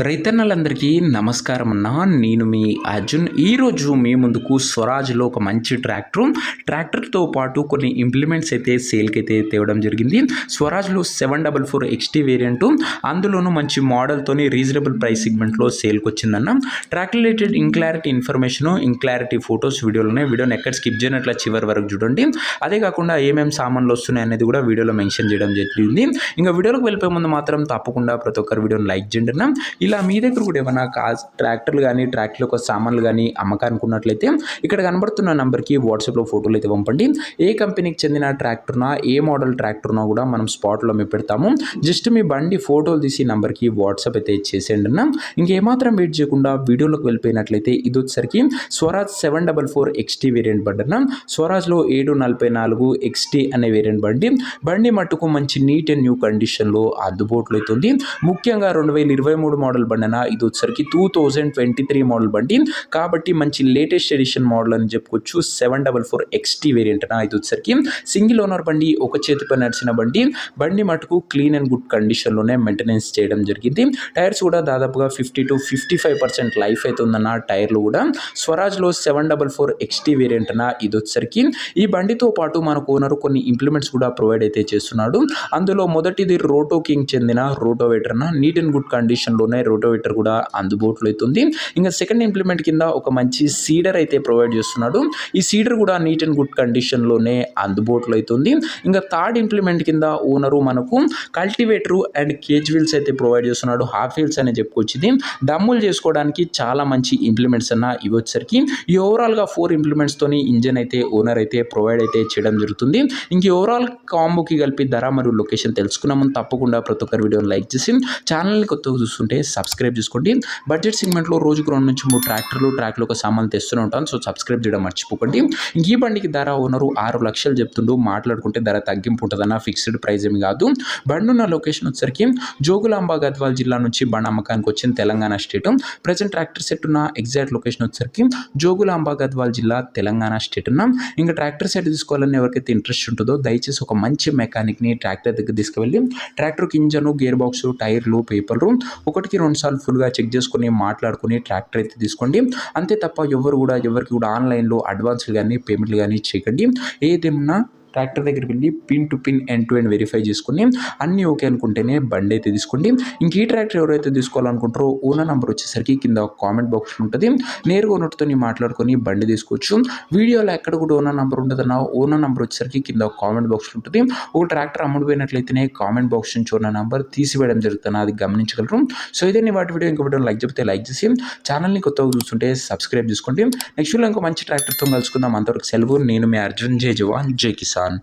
రైతన్నలందరికీ నమస్కారం అన్న. నేను మీ అర్జున్. ఈరోజు మీ ముందుకు స్వరాజ్లో ఒక మంచి ట్రాక్టర్తో పాటు కొన్ని ఇంప్లిమెంట్స్ అయితే సేల్కి అయితే తేవడం జరిగింది. స్వరాజ్లో 744 XT వేరియంట్, అందులోనూ మంచి మోడల్తోని రీజనబుల్ ప్రైస్ సెగ్మెంట్లో సేల్కి వచ్చిందన్న. ట్రాక్ రిలేటెడ్ ఇన్క్లారిటీ ఇన్ఫర్మేషన్, ఇన్క్లారిటీ ఫొటోస్ వీడియోలోనే, వీడియోని ఎక్కడ స్కిప్ చేయనట్ల చివరి వరకు చూడండి. అదే కాకుండా ఏమేమి సామాన్లు వస్తున్నాయి అనేది కూడా వీడియోలో మెన్షన్ చేయడం జరిగింది. ఇంకా వీడియోలోకి వెళ్ళిపోయే ముందు మాత్రం తప్పకుండా ప్రతి ఒక్కరు వీడియోని లైక్ చేయండి అన్న. ఇలా మీ దగ్గర కూడా ఏమైనా ట్రాక్టర్లు కానీ ట్రాక్టర్ యొక్క సామాన్లు కానీ అమ్మకానికి ఉన్నట్లయితే ఇక్కడ కనబడుతున్న నెంబర్కి వాట్సాప్లో ఫోటోలు అయితే పంపండి. ఏ కంపెనీకి చెందిన ట్రాక్టర్నా, ఏ మోడల్ ట్రాక్టర్నా కూడా మనం స్పాట్లో మేము పెడతాము. జస్ట్ మీ బండి ఫోటోలు తీసి నెంబర్కి వాట్సాప్ అయితే చేసేయండి అన్న. ఇంకేమాత్రం వెయిట్ చేయకుండా వీడియోలోకి వెళ్ళిపోయినట్లయితే ఇది వచ్చేసరికి స్వరాజ్ 744 XT వేరియంట్ బండి అన్న. స్వరాజ్లో 744 XT అనే వేరియంట్ బండి మట్టుకు మంచి నీట్ అండ్ న్యూ కండిషన్లో అందుబాటులో అవుతుంది. ముఖ్యంగా 2023 మోడల్ బండి అన్న. ఇది వచ్చేసరికి 2023 మోడల్ బండి కాబట్టి మంచి లేటెస్ట్ ఎడిషన్ మోడల్ అని చెప్పుకోవచ్చు. 744 XT వేరియంట్ అన్న. ఇది వచ్చేసరికి సింగిల్ ఓనర్ బండి, ఒక చేతిపై నడిచిన బండి మటుకు క్లీన్ అండ్ గుడ్ కండిషన్లోనే మెయింటెనెన్స్ చేయడం జరిగింది. టైర్స్ కూడా దాదాపుగా 50 to 55% లైఫ్ అయితే ఉందన్న. టైర్లు కూడా స్వరాజ్లో 744 XT వేరియంట్ అన్న. ఇది వచ్చేసరికి ఈ బండితో పాటు మనకు ఓనర్ కొన్ని ఇంప్లిమెంట్స్ కూడా ప్రొవైడ్ అయితే చేస్తున్నాడు. అందులో మొదటిది రోటో కింగ్ చెందిన రోటోవేటర్ అన్న. నీట్ అండ్ గుడ్ కండిషన్లోనే రోటోవేటర్ కూడా అందుబాటులో అవుతుంది. ఇంకా సెకండ్ ఇంప్లిమెంట్ కింద ఒక మంచి సీడర్ అయితే ప్రొవైడ్ చేస్తున్నాడు. ఈ సీడర్ కూడా నీట్ అండ్ గుడ్ కండిషన్లోనే అందుబాటులో అవుతుంది. ఇంకా థర్డ్ ఇంప్లిమెంట్ కింద ఓనరు మనకు కల్టివేటర్ అండ్ కేజ్ వీల్స్ అయితే ప్రొవైడ్ చేస్తున్నాడు. హాఫ్ వీల్స్ అని చెప్పుకోవచ్చు. దమ్ములు చేసుకోవడానికి చాలా మంచి ఇంప్లిమెంట్స్ అన్న. ఇవి వచ్చేసరికి ఈ ఓవరాల్గా 4 ఇంప్లిమెంట్స్తోని ఇంజన్ అయితే ఓనర్ అయితే ప్రొవైడ్ అయితే చేయడం జరుగుతుంది. ఇంక ఓవరాల్ కాంబోకి కలిపి ధర మరియు లొకేషన్ తెలుసుకున్నాము. తప్పకుండా ప్రతి ఒక్కరి వీడియోని లైక్ చేసి ఛానల్ని కొత్తగా చూస్తుంటే సబ్స్క్రైబ్ చేసుకోండి. బడ్జెట్ సెగ్మెంట్లో రోజుకు 2 నుంచి 3 ట్రాక్టర్లు ఒక సామాన్లు తెస్తూనే ఉంటాను. సో సబ్స్క్రైబ్ చేయడం మర్చిపోకండి. ఈ బండికి ధర ఓనరు 6 లక్షలు చెప్తుండు. మాట్లాడుకుంటే ధర తగ్గింపు ఉంటుందన్న. ఫిక్స్డ్ ప్రైస్ ఏమి కాదు. బండి ఉన్న లొకేషన్ వచ్చేసరికి జోగులాంబ గద్వాల్ జిల్లా నుంచి బండి అమ్మకానికి వచ్చింది, Telangana state. Present tractor set ఉన్న ఎగ్జాక్ట్ లొకేషన్ వచ్చేసరికి జోగులాంబ గద్వాల్ జిల్లా, తెలంగాణ స్టేట్ ఉన్న. ఇంకా ట్రాక్టర్ సెట్ తీసుకోవాలని ఎవరికైతే ఇంట్రెస్ట్ ఉంటుందో దయచేసి ఒక మంచి మెకానిక్ని ట్రాక్టర్ దగ్గర తీసుకువెళ్ళి ట్రాక్టర్కి ఇంజను, గేర్ బాక్స్, టైర్లు, పేపర్లు 1-2 సార్లు ఫుల్గా చెక్ చేసుకుని మాట్లాడుకుని ట్రాక్టర్ అయితే తీసుకోండి. అంతే తప్ప ఎవరికి కూడా ఆన్లైన్లో అడ్వాన్స్లు కానీ పేమెంట్లు కానీ చేయకండి. ఏదేమన్నా ట్రాక్టర్ దగ్గరికి వెళ్ళి pin to pin end to end verify చేసుకుని అన్నీ ఓకే అనుకుంటేనే బండి అయితే తీసుకోండి. ఇంక ఈ ట్రాక్టర్ ఎవరైతే తీసుకోవాలనుకుంటారో ఓనర్ నెంబర్ వచ్చేసరికి కింద కామెంట్ బాక్స్ ఉంటుంది. నేరుగా ఓనర్తో మాట్లాడుకొని బండి తీసుకోవచ్చు. వీడియోలో ఎక్కడ కూడా ఓనర్ నెంబర్ ఉంటుందన్న. ఓనర్ నెంబర్ వచ్చేసరికి కింద కామెంట్ బాక్స్ ఉంటుంది. ఒక ట్రాక్టర్ అమ్ముడుపోయినట్లయితేనే కామెంట్ బాక్స్ నుంచి ఓనర్ నెంబర్ తీసివేయడం జరుగుతుంది. అది గమనించగలరు. సో ఇదే వాటి వీడియో. ఇంకో వీడియో లైక్ చెప్తే లైక్ చేసి ఛానల్ని కొత్తగా చూస్తుంటే సబ్స్క్రైబ్ చేసుకోండి. నెక్స్ట్ వీడియో ఇంకో మంచి ట్రాక్టర్తో కలుసుకుందాం. అంతవరకు సెలవు. నేను మీ అర్జున్. జై జవాన్, జై కిసాన్.